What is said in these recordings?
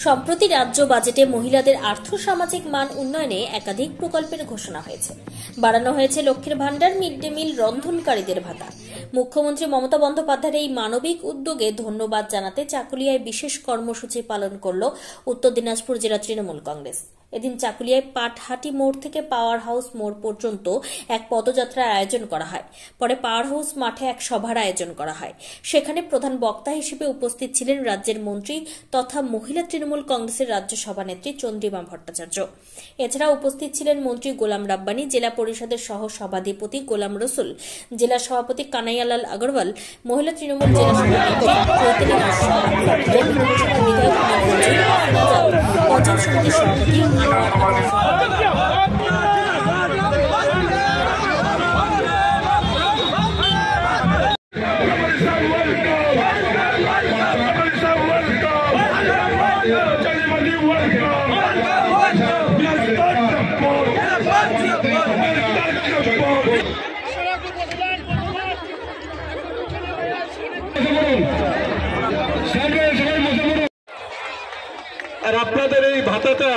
সম্প্রতি রাজ্য বাজেটে মহিলাদের আর্থসামাজিক মান উন্নয়নে একাধিক প্রকল্পের ঘোষণা হয়েছে। বাড়ানো হয়েছে লক্ষ্মীর ভাণ্ডার, মিড ডে মিল, রন্ধনকারীদের ভাতা। মুখ্যমন্ত্রী মমতা বন্দ্যোপাধ্যায়ের এই মানবিক উদ্যোগে ধন্যবাদ জানাতে চাকুলিয়ায় বিশেষ কর্মসূচি পালন করল উত্তর দিনাজপুর জেলা তৃণমূল কংগ্রেস। এদিন চাকুলিয়ায় পাটহাটি মোড় থেকে পাওয়ার হাউস মোড় পর্যন্ত এক পদযাত্রার আয়োজন করা হয়। পরে পাওয়ার হাউস মাঠে এক সভার আয়োজন করা হয়। সেখানে প্রধান বক্তা হিসেবে উপস্থিত ছিলেন রাজ্যের মন্ত্রী তথা মহিলা তৃণমূল কংগ্রেসের রাজ্য সভানেত্রী চন্দ্রিমা ভট্টাচার্য। এছাড়া উপস্থিত ছিলেন মন্ত্রী গোলাম রাব্বানি, জেলা পরিষদের সহ সভাধিপতি গোলাম রসুল, জেলা সভাপতি কানাইয়ালাল আগরওয়াল, মহিলা তৃণমূল জেলা সভানেত্রী চৈতন্য আর আপনাদের এই ভাতাটা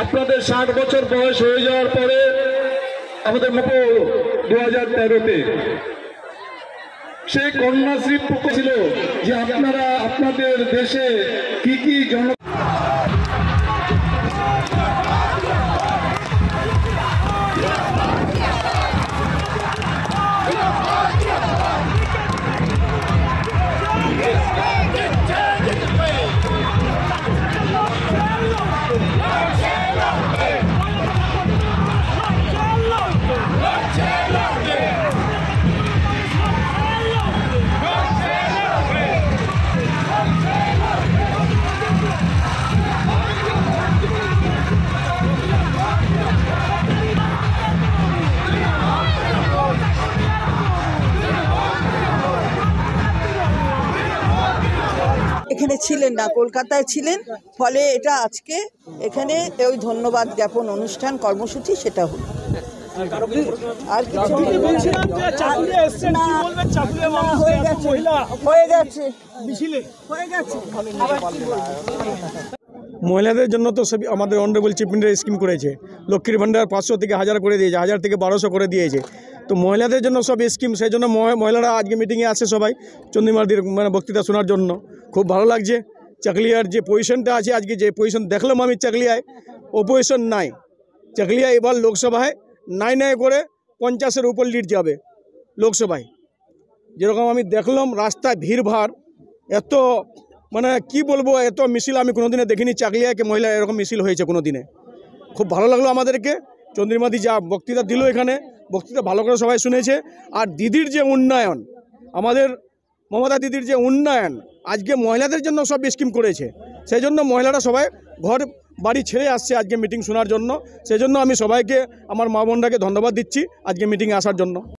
আপনাদের 60 বছর বয়স হয়ে যাওয়ার পরে আমাদের মুখে 2013-তে সেই কন্যাশ্রী প্রকল্প ছিল যে আপনারা আপনাদের দেশে কি কি জন এখানে ছিলেন না, কলকাতায় ছিলেন, ফলে এটা আজকে এখানে ওই ধন্যবাদ জ্ঞাপন অনুষ্ঠান কর্মসূচি সেটা হলো। আর কিছু হয়ে গেছে। মহিলাদের জন্য তো সবই আমাদের অনারেবল চিফ মিনিস্টার স্কিম করেছে। লক্ষ্মীর ভাণ্ডার 500 থেকে 1000 করে দিয়েছে, 1000 থেকে 1200 করে দিয়েছে। তো মহিলাদের জন্য সব স্কিম, সেই জন্য মহিলারা আজকে মিটিংয়ে আসে সবাই চন্দ্রিমাদির বক্তৃতা শোনার জন্য। খুব ভালো লাগছে। চাকলিয়ার যে পজিশনটা আছে, আজকে যে পজিশন দেখলাম আমি চাকলিয়ায়, অপোজিশন নাই। চাকলিয়া এবার লোকসভায় নাই করে 50-এর উপর লিড যাবে লোকসভায়। যেরকম আমি দেখলাম রাস্তায় ভিড়ভাড়, এত কি বলবো, এত মিছিল আমি কোনোদিনে দেখিনি। চাকলিয়াকে মহিলা এরকম মিছিল হয়েছে কোনোদিনে। খুব ভালো লাগলো আমাদেরকে। চন্দ্রিমাদি যা বক্তৃতা দিল এখানে, বক্তৃতা ভালো করে সবাই শুনেছে। আর দিদির যে উন্নয়ন, আমাদের মমতা দিদির যে উন্নয়ন, আজকে মহিলাদের জন্য সব স্কিম করেছে। সেই জন্য মহিলারা সবাই ঘর বাড়ি ছেড়ে আসছে আজকে মিটিং শোনার জন্য। সেই জন্য আমি সবাইকে, আমার মা বোনরাকে ধন্যবাদ দিচ্ছি আজকে মিটিংয়ে আসার জন্য।